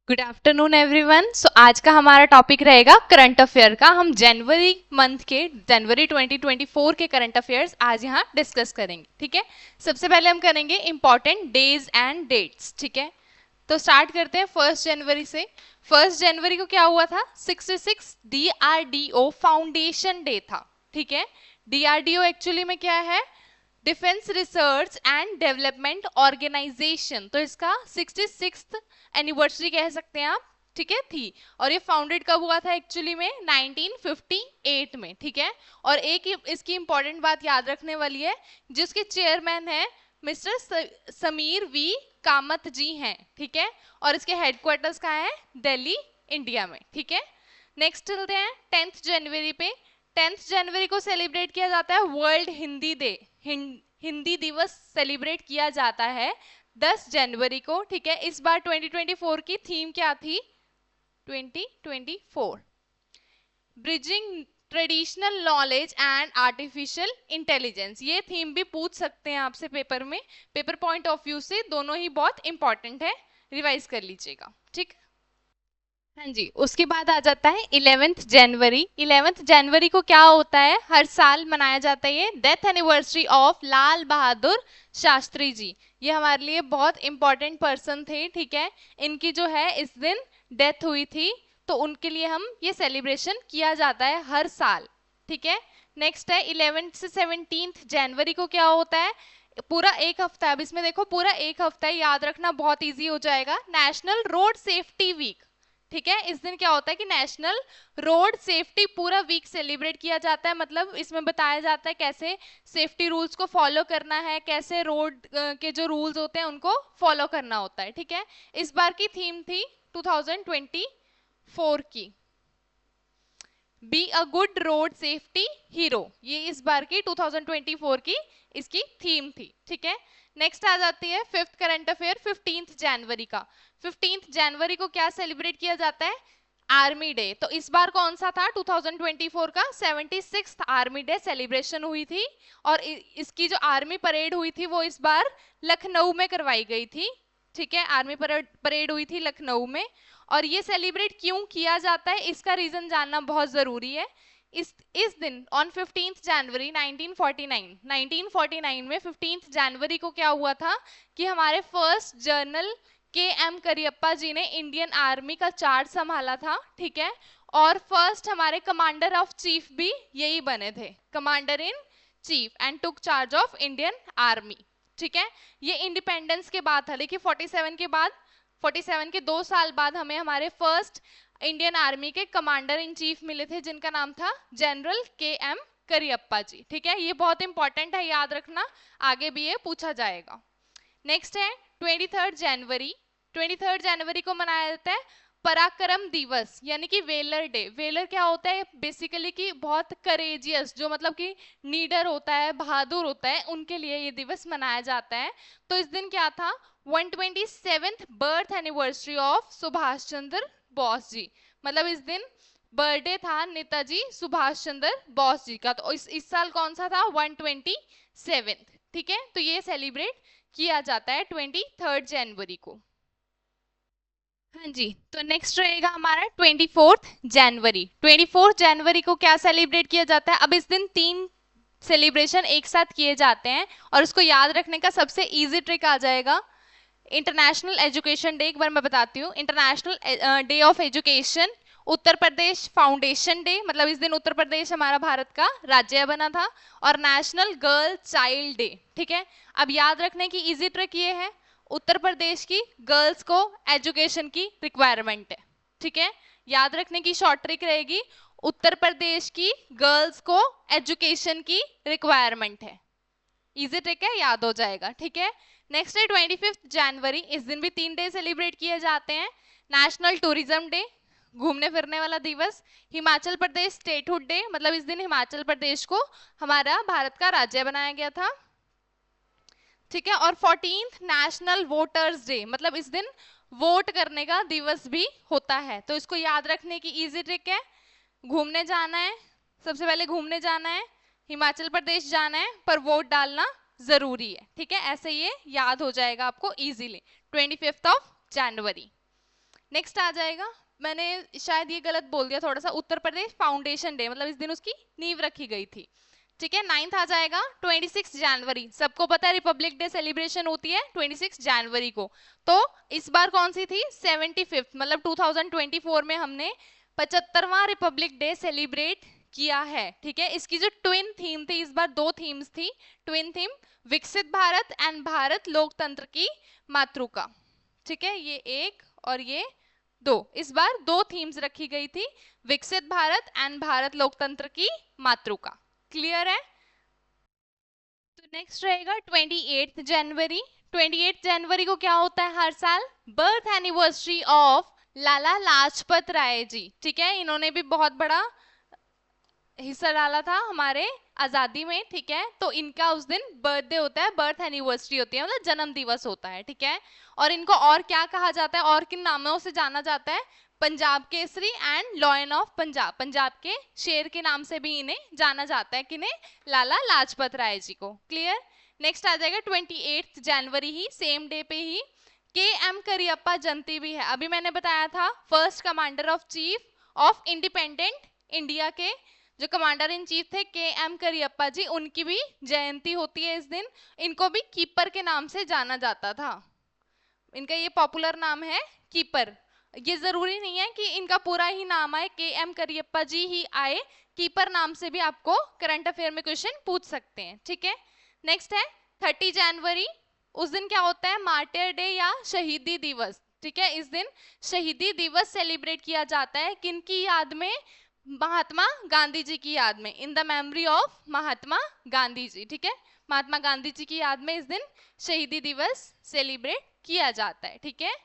Good afternoon everyone. सो आज का हमारा टॉपिक रहेगा करंट अफेयर का। हम जनवरी मंथ के जनवरी 2024 के करंट अफेयर्स आज यहाँ डिस्कस करेंगे। ठीक है, सबसे पहले हम करेंगे इंपॉर्टेंट डेज एंड डेट्स। ठीक है, तो स्टार्ट करते हैं 1 जनवरी से। 1 जनवरी को क्या हुआ था? 66 DRDO फाउंडेशन डे था। ठीक है, DRDO एक्चुअली में क्या है? Defence research and development organisation. तो इसका 66th एनिवर्सरी कह सकते हैं आप। ठीक है, थी। और ये फाउंडेड कब हुआ था एक्चुअली में? 1958 में। ठीक है, और एक इसकी इंपॉर्टेंट बात याद रखने वाली है, जिसके चेयरमैन है मिस्टर समीर वी कामत जी हैं। ठीक है, और इसके हेडक्वार्टर्स कहाँ है? दिल्ली, इंडिया में। ठीक है, नेक्स्ट चलते हैं 10th जनवरी पे। 10th जनवरी को सेलिब्रेट किया जाता है वर्ल्ड हिंदी डे। हिंदी दिवस सेलिब्रेट किया जाता है 10 जनवरी को। ठीक है, इस बार 2024 की थीम क्या थी? 2024 bridging traditional knowledge and artificial intelligence. ये थीम भी पूछ सकते हैं आपसे पेपर में। पेपर पॉइंट ऑफ व्यू से दोनों ही बहुत इंपॉर्टेंट है, रिवाइज कर लीजिएगा। ठीक, हाँ जी। उसके बाद आ जाता है 11th जनवरी। 11th जनवरी को क्या होता है? हर साल मनाया जाता है ये death anniversary of Lal Bahadur Shastri ji. ये हमारे लिए बहुत इंपॉर्टेंट पर्सन थे। ठीक है, इनकी जो है इस दिन डेथ हुई थी, तो उनके लिए हम ये सेलिब्रेशन किया जाता है हर साल। ठीक है, नेक्स्ट है 11 से 17 जनवरी को क्या होता है? पूरा एक हफ्ता है। अब इसमें देखो पूरा एक हफ्ता है, याद रखना बहुत इजी हो जाएगा। National road safety week. ठीक है, इस दिन क्या होता है कि नेशनल रोड सेफ्टी पूरा वीक सेलिब्रेट किया जाता है। मतलब इसमें बताया जाता है कैसे सेफ्टी रूल्स को फॉलो करना है, कैसे रोड के जो रूल्स होते हैं उनको फॉलो करना होता है। ठीक है, इस बार की थीम थी 2024 की be a good road safety hero. ये इस बार की 2024 की इसकी थीम थी। ठीक है, नेक्स्ट आ जाती है 5th करंट अफेयर 15th जनवरी का। 15th जनवरी को क्या सेलिब्रेट किया जाता है? Army day. तो इस बार कौन सा था 2024 का? 76th आर्मी डे सेलिब्रेशन हुई थी। और इसकी जो आर्मी परेड हुई थी वो इस बार लखनऊ में करवाई गई थी। ठीक है, आर्मी परेड हुई थी लखनऊ में। और ये सेलिब्रेट क्यों किया जाता है, इसका रीजन जानना बहुत जरूरी है। इस दिन ऑन 15th जनवरी 1949 में 15th जनवरी को क्या हुआ था कि हमारे फर्स्ट जनरल KM करियप्पा जी ने इंडियन आर्मी का चार्ज संभाला था। ठीक है, और फर्स्ट हमारे कमांडर ऑफ चीफ भी यही बने थे, commander in chief, and took charge of Indian army. ठीक है, ये इंडिपेंडेंस के बाद था। लेकिन 47 के 2 साल बाद हमें हमारे फर्स्ट इंडियन आर्मी के कमांडर इन चीफ मिले थे, जिनका नाम था जनरल KM करियप्पा जी। ठीक है, ये बहुत इंपॉर्टेंट है, याद रखना, आगे भी ये पूछा जाएगा। नेक्स्ट है 23rd जनवरी। 23rd जनवरी को मनाया जाता है पराक्रम दिवस, यानी कि वेलर डे। वेलर क्या होता है? बेसिकली कि बहुत करेजियस, जो मतलब कि नीडर होता है, बहादुर होता है, उनके लिए ये दिवस मनाया जाता है। तो इस दिन क्या था? 127th birth anniversary of Subhash Chandra Bose ji. मतलब इस दिन बर्थडे था नेताजी सुभाष चंद्र बोस जी का। तो इस साल कौन सा था? 127th। ठीक है, तो ये सेलिब्रेट किया जाता है 23rd जनवरी को। हाँ जी, तो नेक्स्ट रहेगा हमारा 24th जनवरी। 24th जनवरी को क्या सेलिब्रेट किया जाता है? अब इस दिन 3 सेलिब्रेशन एक साथ किए जाते हैं, और उसको याद रखने का सबसे इजी ट्रिक आ जाएगा। इंटरनेशनल एजुकेशन डे, एक बार मैं बताती हूँ। International day of education, Uttar Pradesh foundation day, मतलब इस दिन उत्तर प्रदेश हमारा भारत का राज्य बना था। और नेशनल गर्ल चाइल्ड डे। ठीक है, अब याद रखने की इजी ट्रिक ये है, उत्तर प्रदेश की गर्ल्स को एजुकेशन की रिक्वायरमेंट है। ठीक है, याद रखने की शॉर्ट ट्रिक रहेगी, उत्तर प्रदेश की गर्ल्स को एजुकेशन की रिक्वायरमेंट है। इजी ट्रिक है, याद हो जाएगा। ठीक है, नेक्स्ट है 25th जनवरी। इस दिन भी 3 डे सेलिब्रेट किए जाते हैं। नेशनल टूरिज्म डे, घूमने फिरने वाला दिवस। हिमाचल प्रदेश स्टेटहुड डे, मतलब इस दिन हिमाचल प्रदेश को हमारा भारत का राज्य बनाया गया था। ठीक है, और 14th नेशनल वोटर्स डे, मतलब इस दिन वोट करने का दिवस भी होता है। तो इसको याद रखने की इजी ट्रिक है, घूमने जाना है, सबसे पहले घूमने जाना है, हिमाचल प्रदेश जाना है, पर वोट डालना जरूरी है। ठीक है, ऐसे ये याद हो जाएगा आपको इजीली। 25th जनवरी। नेक्स्ट आ जाएगा, मैंने शायद ये गलत बोल दिया थोड़ा सा, उत्तर प्रदेश फाउंडेशन डे, मतलब इस दिन उसकी नींव रखी गई थी। ठीक है, 9th आ जाएगा 26 जनवरी, सबको पता है रिपब्लिक डे सेलिब्रेशन होती है 26 जनवरी को। तो इस बार कौन सी थी, 75th, मतलब 2024 में हमने 75वां रिपब्लिक डे सेलिब्रेट किया है। ठीक है, इसकी जो ट्विन थीम थी, इस बार 2 थीम्स थी, ट्विन थीम, विकसित भारत एंड भारत लोकतंत्र की मातृका। ठीक है, ये 1 और ये 2, इस बार 2 थीम्स रखी गई थी, विकसित भारत एंड भारत लोकतंत्र की मातृका। क्लियर है? तो नेक्स्ट रहेगा 28 जनवरी। 28 जनवरी को क्या होता है हर साल, birth anniversary of Lala Lajpat Rai ji. ठीक है, इन्होंने भी बहुत बड़ा हिस्सा डाला था हमारे आजादी में। ठीक है, तो इनका उस दिन बर्थडे होता है, बर्थ एनिवर्सरी होती है, मतलब जन्म दिवस होता है। ठीक है, और इनको और क्या कहा जाता है, और किन नामों से जाना जाता है, Punjab Kesari and lion of Punjab, Punjab के शेर के नाम से भी इन्हें जाना जाता है, किन्हें, लाला लाजपत राय जी को। क्लियर? नेक्स्ट आ जाएगा 28 जनवरी ही, सेम डे पे ही के एम करियप्पा जयंती भी है। अभी मैंने बताया था first commander of chief of independent India के जो कमांडर इन चीफ थे के एम करियप्पा जी, उनकी भी जयंती होती है इस दिन। इनको भी कीपर के नाम से जाना जाता था, इनका ये पॉपुलर नाम है कीपर। ये जरूरी नहीं है कि इनका पूरा ही नाम आए, के एम करियप्पा जी ही आए, कीपर नाम से भी आपको करंट अफेयर में क्वेश्चन पूछ सकते हैं। ठीक है, नेक्स्ट है 30 जनवरी। उस दिन क्या होता है, मार्टियर डे या शहीदी दिवस। ठीक है, इस दिन शहीदी दिवस सेलिब्रेट किया जाता है, किनकी याद में, महात्मा गांधी जी की याद में, in the memory of Mahatma Gandhi ji. ठीक है, महात्मा गांधी जी की याद में इस दिन शहीदी दिवस सेलिब्रेट किया जाता है। ठीक है,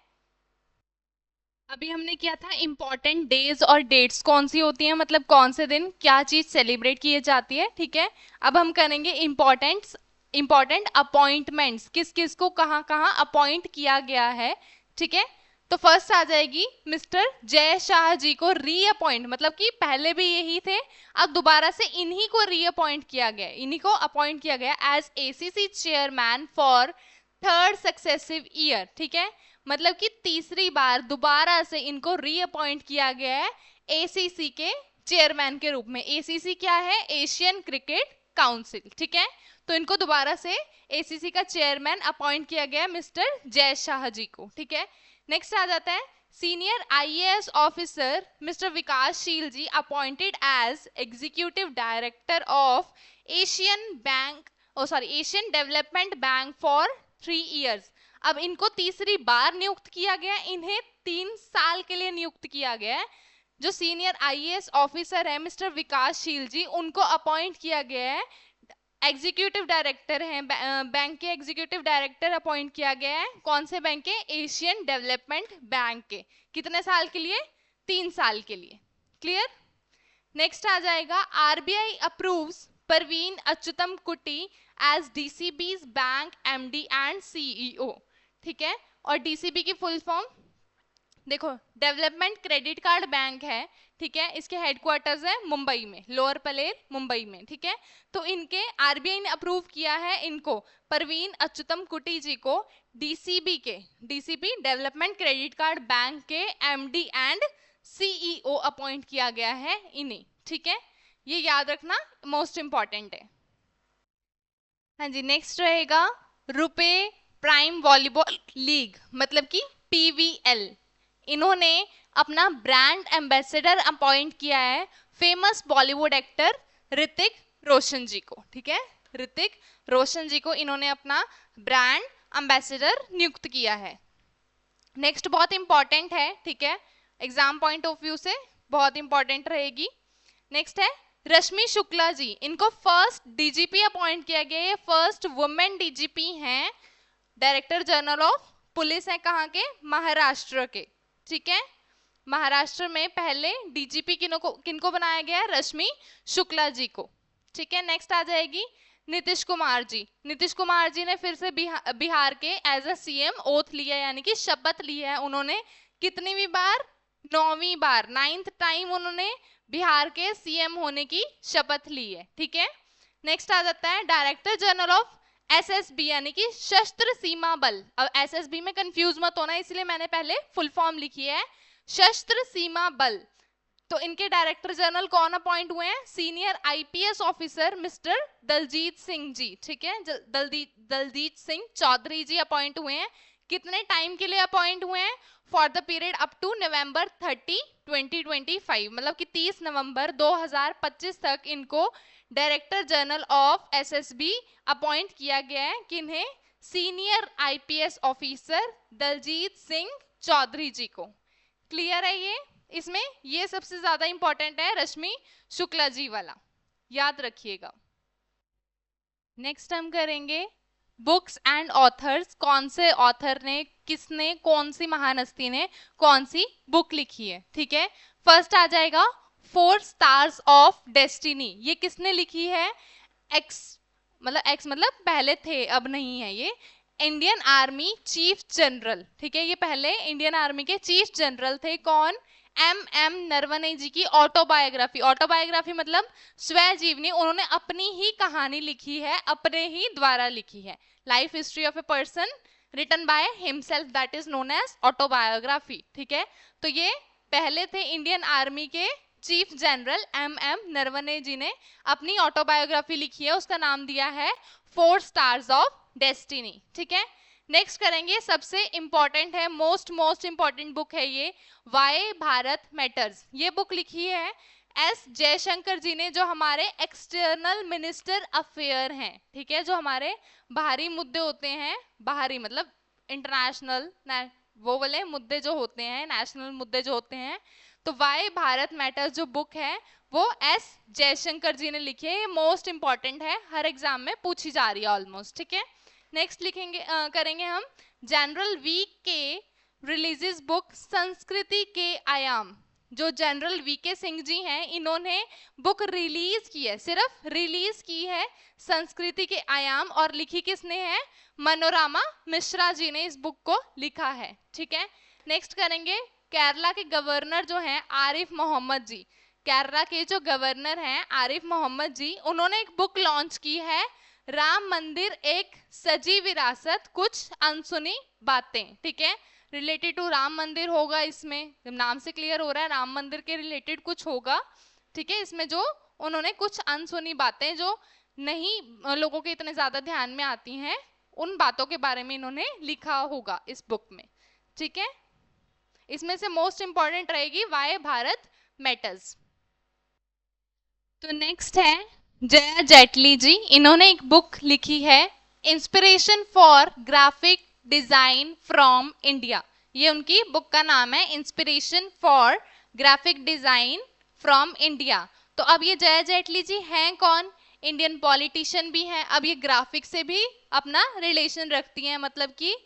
अभी हमने किया था इंपॉर्टेंट डेज और डेट्स कौन सी होती हैं, मतलब कौन से दिन क्या चीज सेलिब्रेट की जाती है। ठीक है, अब हम करेंगे इंपॉर्टेंट अपॉइंटमेंट्स, किस किस को कहाँ कहाँ अपॉइंट किया गया है। ठीक है, तो फर्स्ट आ जाएगी मिस्टर जय शाह जी को रीअपॉइंट, मतलब कि पहले भी यही थे, अब दोबारा से इन्हीं को रीअपॉइंट किया गया, इन्हीं को अपॉइंट किया गया as ACC chairman for 3rd successive year. ठीक है, मतलब कि तीसरी बार दोबारा से इनको रीअपॉइंट किया गया है एसीसी के चेयरमैन के रूप में। एसीसी क्या है, एशियन क्रिकेट काउंसिल। ठीक है, तो इनको दोबारा से एसीसी का चेयरमैन अपॉइंट किया गया मिस्टर जय शाह जी को। ठीक है, नेक्स्ट आ जाता है senior IAS officer mister Vikasshil ji appointed as executive director of Asian bank, Asian development bank for 3 years. अब इनको तीसरी बार नियुक्त किया गया, इन्हें 3 साल के लिए नियुक्त किया गया है। जो सीनियर आईएएस ऑफिसर है मिस्टर विकासशील जी, उनको अपॉइंट किया गया है, एग्जीक्यूटिव डायरेक्टर हैं, बैंक के एग्जीक्यूटिव डायरेक्टर अपॉइंट किया गया है, कौन से बैंक के, एशियन डेवलपमेंट बैंक के। कितने साल के लिए, 3 साल के लिए। क्लियर? नेक्स्ट आ जाएगा RBI approves Praveen Achuthan Kutty as DCB's bank MD and CEO. ठीक है, और डीसीबी की फुल फॉर्म देखो, डेवलपमेंट क्रेडिट कार्ड बैंक है। ठीक है, इसके हेडक्वार्टर्स है मुंबई में, लोअर पलेर मुंबई में। ठीक है, तो इनके आरबीआई ने अप्रूव किया है इनको, परवीन अच्युतम कुटी जी को, DCB development credit card bank के एमडी एंड सीईओ अपॉइंट किया गया है इन्हें। ठीक है, ये याद रखना, मोस्ट इंपॉर्टेंट है। हाँ जी, नेक्स्ट रहेगा रुपे प्राइम वॉलीबॉल लीग, मतलब कि पीवीएल। इन्होंने अपना ब्रांड एम्बेसडर अपॉइंट किया है फेमस बॉलीवुड एक्टर ऋतिक रोशन जी को। ठीक है, ऋतिक रोशन जी को इन्होंने अपना ब्रांड एम्बेसडर नियुक्त किया है। नेक्स्ट बहुत इंपॉर्टेंट है, ठीक है, एग्जाम पॉइंट ऑफ व्यू से बहुत इंपॉर्टेंट रहेगी। नेक्स्ट है रश्मि शुक्ला जी, इनको फर्स्ट डीजीपी अपॉइंट किया गया, ये फर्स्ट वुमेन डीजीपी हैं, डायरेक्टर जनरल ऑफ पुलिस है, कहाँ के, महाराष्ट्र के। ठीक है, महाराष्ट्र में पहले डीजीपी किनको बनाया गया, रश्मि शुक्ला जी को। ठीक है, नेक्स्ट आ जाएगी नीतीश कुमार जी। नीतीश कुमार जी ने फिर से बिहार के एज अ सीएम ओथ लिया, यानी कि शपथ ली है उन्होंने, कितनी बार, 9वीं बार, 9th टाइम उन्होंने बिहार के सीएम होने की शपथ ली है। ठीक है, नेक्स्ट आ जाता है डायरेक्टर जनरल ऑफ एसएसबी यानी कि सशस्त्र सीमा बल। अब एसएसबी में कंफ्यूज मत होना, इसलिए मैंने पहले फुल फॉर्म लिखी है सशस्त्र सीमा बल। तो इनके डायरेक्टर जनरल कौन अपॉइंट हुए हैं? Senior IPS officer mister Daljeet Singh ji, ठीक है, दलजीत सिंह चौधरी जी अपॉइंट हुए हैं। कितने टाइम के लिए अपॉइंट हुए हैं? For the period up to November 30, 2025, मतलब कि 30 नवंबर 2025 तक इनको director general of SSB appoint किया गया है। किन्हें? Senior IPS officer Daljeet Singh Chaudhary ji को। क्लियर है ये? इसमें ये सबसे ज्यादा इंपॉर्टेंट है, रश्मि शुक्ला जी वाला, याद रखिएगा। नेक्स्ट हम करेंगे बुक्स एंड ऑथर्स। कौन से ऑथर ने, किसने, कौन सी महान हस्ती ने कौन सी बुक लिखी है, ठीक है। फर्स्ट आ जाएगा 4 स्टार्स ऑफ डेस्टिनी। ये किसने लिखी है? एक्स मतलब पहले थे, अब नहीं है ये। इंडियन आर्मी चीफ जनरल, ठीक है, ये पहले इंडियन आर्मी के चीफ जनरल थे। कौन? एम नरवणे जी की ऑटोबायोग्राफी। ऑटोबायोग्राफी मतलब स्वजीवनी, उन्होंने अपनी ही कहानी लिखी है, अपने ही द्वारा लिखी है। Life history of a person written by himself, that is known as autobiography, ठीक है। तो ये पहले थे इंडियन आर्मी के chief general M Naravane ji ने अपनी ऑटोबायोग्राफी लिखी है, उसका नाम दिया है 4 स्टार्स ऑफ डेस्टिनी, ठीक है। नेक्स्ट करेंगे, सबसे इंपॉर्टेंट है, मोस्ट इंपॉर्टेंट बुक है ये, वाई भारत मैटर्स। ये बुक लिखी है एस जयशंकर जी ने, जो हमारे एक्सटर्नल मिनिस्टर अफेयर हैं, ठीक है, जो हमारे बाहरी मुद्दे होते हैं, बाहरी मतलब इंटरनेशनल, वो वाले मुद्दे जो होते हैं, नेशनल मुद्दे जो होते हैं। तो वाई भारत मैटर्स जो बुक है वो एस जयशंकर जी ने लिखी है। ये मोस्ट इंपॉर्टेंट है, हर एग्जाम में पूछी जा रही है ऑलमोस्ट, ठीक है। नेक्स्ट लिखेंगे करेंगे हम जनरल वी के रिलीजेस बुक संस्कृति के आयाम। जो जनरल वी के सिंह जी हैं, इन्होंने बुक रिलीज की है, सिर्फ रिलीज की है, संस्कृति के आयाम, और लिखी किसने है? मनोरमा मिश्रा जी ने इस बुक को लिखा है, ठीक है। नेक्स्ट करेंगे केरला के गवर्नर जो हैं आरिफ मोहम्मद जी। केरला के जो गवर्नर हैं आरिफ मोहम्मद जी, उन्होंने एक बुक लॉन्च की है, राम मंदिर एक सजी विरासत, कुछ अनसुनी बातें, ठीक है। रिलेटेड टू राम मंदिर होगा, इसमें नाम से क्लियर हो रहा है राम मंदिर के रिलेटेड कुछ होगा, ठीक है। इसमें जो उन्होंने कुछ अनसुनी बातें जो नहीं लोगों के इतने ज्यादा ध्यान में आती हैं, उन बातों के बारे में इन्होंने लिखा होगा इस बुक में, ठीक है। इसमें से मोस्ट इंपॉर्टेंट रहेगी वाई भारत मैटर्स। तो नेक्स्ट है जया जेटली जी, इन्होंने एक बुक लिखी है inspiration for graphic design from India. ये उनकी बुक का नाम है, inspiration for graphic design from India. तो अब ये जया जेटली जी हैं कौन? इंडियन पॉलिटिशियन भी हैं। अब ये ग्राफिक से भी अपना रिलेशन रखती हैं, मतलब कि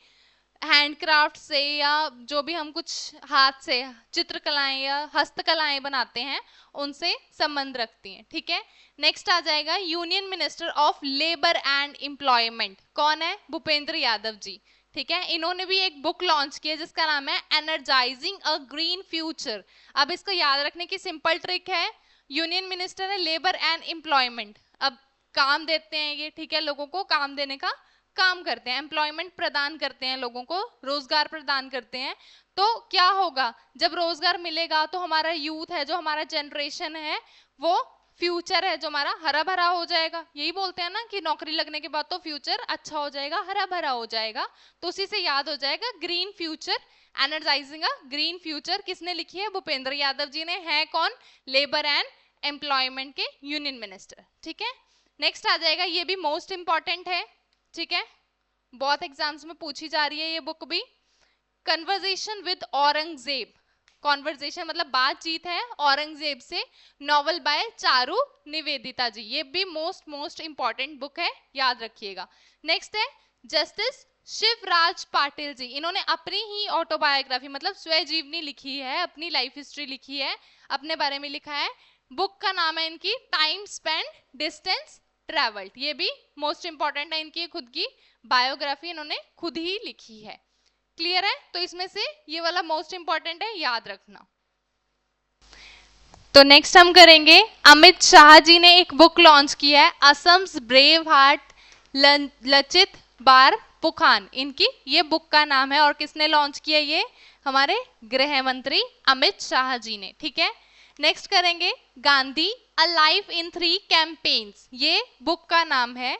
हैंडक्राफ्ट से या जो भी हम कुछ हाथ से चित्रकलाएं या हस्तकलाएं बनाते हैं उनसे संबंध रखती हैं, ठीक है। नेक्स्ट आ जाएगा union minister of labour and employment. कौन है? भूपेंद्र यादव जी, ठीक है। इन्होंने भी एक बुक लॉन्च की है जिसका नाम है एनर्जाइजिंग अ ग्रीन फ्यूचर। अब इसको याद रखने की सिंपल ट्रिक है, यूनियन मिनिस्टर है लेबर एंड एम्प्लॉयमेंट, अब काम देते हैं ये, ठीक है, लोगों को काम देने का काम करते हैं, एम्प्लॉयमेंट प्रदान करते हैं, लोगों को रोजगार प्रदान करते हैं। तो क्या होगा, जब रोजगार मिलेगा तो हमारा यूथ है, जो हमारा जनरेशन है, वो फ्यूचर है जो हमारा हरा भरा हो जाएगा। यही बोलते हैं ना कि नौकरी लगने के बाद तो फ्यूचर अच्छा हो जाएगा, हरा भरा हो जाएगा। तो उसी से याद हो जाएगा ग्रीन फ्यूचर, एनर्जाइजिंग अ ग्रीन फ्यूचर। किसने लिखी है? भूपेंद्र यादव जी ने। है कौन? लेबर एंड एम्प्लॉयमेंट के यूनियन मिनिस्टर, ठीक है। नेक्स्ट आ जाएगा, ये भी मोस्ट इंपॉर्टेंट है, ठीक है, बहुत एग्जाम्स में पूछी जा रही है ये बुक भी, कन्वर्सेशन विद औरंगजेब। कॉन्वर्जेशन मतलब बातचीत है औरंगजेब से, नॉवल बाय चारू निवेदिता जी। ये भी मोस्ट इंपॉर्टेंट बुक है, याद रखिएगा। नेक्स्ट है जस्टिस शिवराज पाटिल जी, इन्होंने अपनी ही ऑटोबायोग्राफी मतलब स्वजीवनी लिखी है, अपनी लाइफ हिस्ट्री लिखी है, अपने बारे में लिखा है। बुक का नाम है इनकी टाइम स्पेंड डिस्टेंस ट्रेवल्ड। ये भी मोस्ट इंपॉर्टेंट है, इनकी खुद की बायोग्राफी इन्होंने खुद ही लिखी है। क्लियर है? तो इसमें से ये वाला मोस्ट इंपॉर्टेंट है, याद रखना। तो नेक्स्ट हम करेंगे, अमित शाह जी ने एक बुक लॉन्च की है, असम्स ब्रेव हार्ट लचित बारपुखान, इनकी ये बुक का नाम है। और किसने लॉन्च किया? ये हमारे गृह मंत्री अमित शाह जी ने, ठीक है। नेक्स्ट करेंगे Gandhi a life in 3 campaigns, ये बुक का नाम है।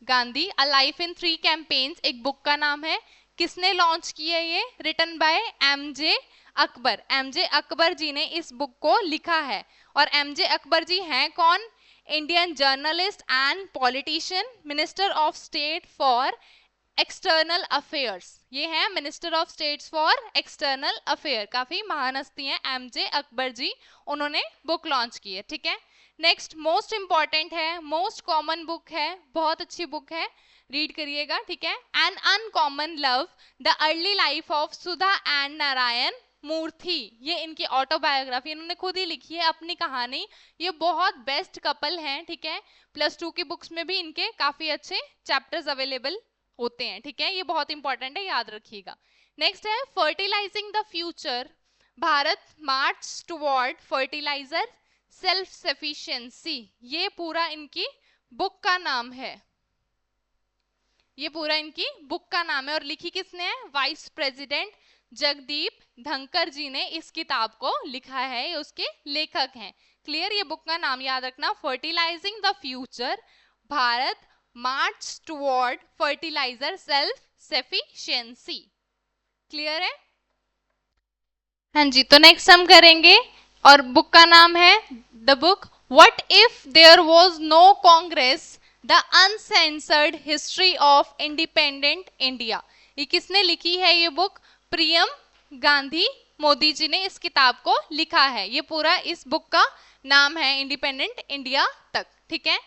Gandhi a life in 3 campaigns एक बुक का नाम है। किसने लॉन्च किया? ये written by MJ Akbar. MJ Akbar ji ने इस बुक को लिखा है। और एमजे अकबर जी हैं कौन? Indian journalist and politician, minister of state for external affairs. ये है minister of states for external affair, काफी महान हस्ती हैं एमजे अकबर जी, उन्होंने बुक लॉन्च की है, ठीक है। नेक्स्ट मोस्ट इंपॉर्टेंट है, मोस्ट कॉमन बुक है, बहुत अच्छी बुक है, रीड करिएगा, ठीक है। An uncommon love, the early life of Sudha and Narayana Murthy, ये इनकी ऑटोबायोग्राफी, इन्होंने खुद ही लिखी है अपनी कहानी। ये बहुत बेस्ट कपल हैं, ठीक है। +2 की बुक्स में भी इनके काफी अच्छे चैप्टर्स अवेलेबल होते हैं, ठीक है। ये बहुत इंपॉर्टेंट है, याद रखिएगा। नेक्स्ट है fertilising the future, Bharat march toward fertiliser self sufficiency, ये पूरा इनकी बुक का नाम है। ये पूरा इनकी बुक का नाम है। और लिखी किसने है? वाइस प्रेसिडेंट जगदीप धनखड़ जी ने इस किताब को लिखा है, ये उसके लेखक हैं। क्लियर? ये बुक का नाम याद रखना, fertilising the future, Bharat march toward fertiliser self sufficiency. Clear है? हाँ जी, तो नेक्स्ट हम करेंगे, और बुक का नाम है the book what if there was no Congress, the uncensored history of independent India. ये किसने लिखी है? ये बुक प्रियम गांधी मोदी जी ने इस किताब को लिखा है। ये पूरा इस बुक का नाम है इंडिपेंडेंट इंडिया तक, ठीक है।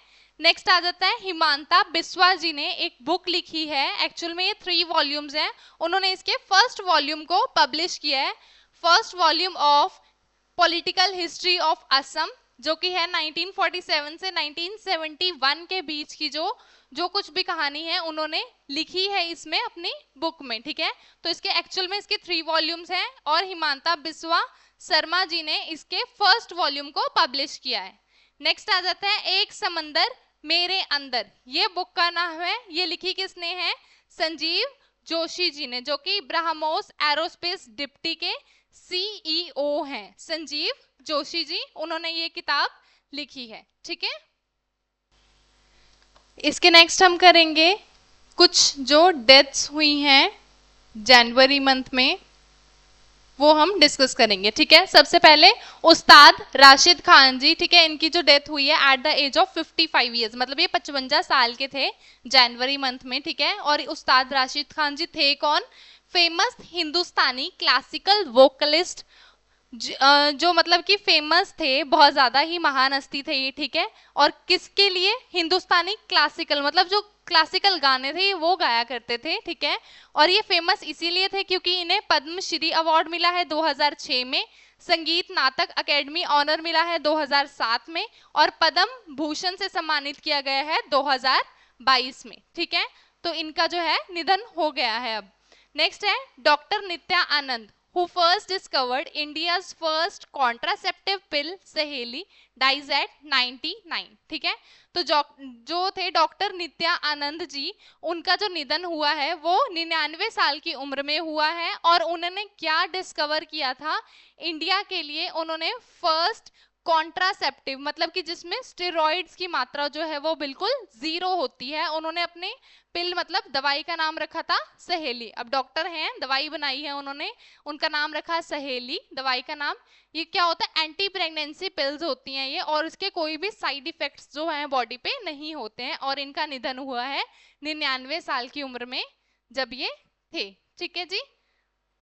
नेक्स्ट आ जाता है हिमांता बिस्वा जी ने एक बुक लिखी है, एक्चुअल में ये 3 वॉल्यूम्स हैं, उन्होंने इसके फर्स्ट वॉल्यूम को पब्लिश किया है, first volume of political history of Assam, जो कि है 1947 से 1971 के बीच की जो कुछ भी कहानी है उन्होंने लिखी है इसमें अपनी बुक में, ठीक है। तो इसके एक्चुअल में इसके 3 वॉल्यूम्स हैं, और हिमांता बिस्वा शर्मा जी ने इसके फर्स्ट वॉल्यूम को पब्लिश किया है। नेक्स्ट आ जाता है एक समंदर मेरे अंदर, ये बुक का नाम है। ये लिखी किसने है? संजीव जोशी जी ने, जो कि ब्रह्मोस एरोस्पेस डिप्टी के सीईओ हैं। संजीव जोशी जी, उन्होंने ये किताब लिखी है, ठीक है। इसके नेक्स्ट हम करेंगे कुछ जो डेथ्स हुई हैं जनवरी मंथ में, वो हम डिस्कस करेंगे, ठीक है। सबसे पहले उस्ताद राशिद खान जी, ठीक है, इनकी जो डेथ हुई है at the age of 55 years, मतलब ये 55 साल के थे जनवरी मंथ में, ठीक है। और उस्ताद राशिद खान जी थे कौन? फेमस हिंदुस्तानी क्लासिकल वोकलिस्ट, जो मतलब कि फेमस थे, बहुत ज्यादा ही महान हस्ती थे ये, ठीक है। और किसके लिए? हिंदुस्तानी क्लासिकल, मतलब जो क्लासिकल गाने थे वो गाया करते थे, ठीक है। और ये फेमस इसीलिए थे क्योंकि इन्हें पद्मश्री अवार्ड मिला है 2006 में, संगीत नाटक अकेडमी ऑनर मिला है 2007 में, और पद्म भूषण से सम्मानित किया गया है 2022 में, ठीक है। तो इनका जो है निधन हो गया है अब। नेक्स्ट है doctor Nitya Anand, who first discovered India's first contraceptive pill सहेली, dies at 99, ठीक है। तो जो थे डॉक्टर नित्या आनंद जी, उनका जो निधन हुआ है वो 99 साल की उम्र में हुआ है। और उन्होंने क्या डिस्कवर किया था? इंडिया के लिए उन्होंने फर्स्ट कॉन्ट्रासेप्टिव, मतलब कि जिसमें स्टेरॉइड्स की मात्रा जो है वो बिल्कुल 0 होती है, उन्होंने अपने पिल मतलब दवाई का नाम रखा था सहेली। अब डॉक्टर हैं, दवाई बनाई है उन्होंने, उनका नाम रखा सहेली, दवाई का नाम। ये क्या होता है? एंटी प्रेगनेंसी पिल्स होती हैं ये, और इसके कोई भी साइड इफेक्ट्स जो हैं बॉडी पे नहीं होते हैं। और इनका निधन हुआ है 99 साल की उम्र में जब ये थे, ठीक है जी।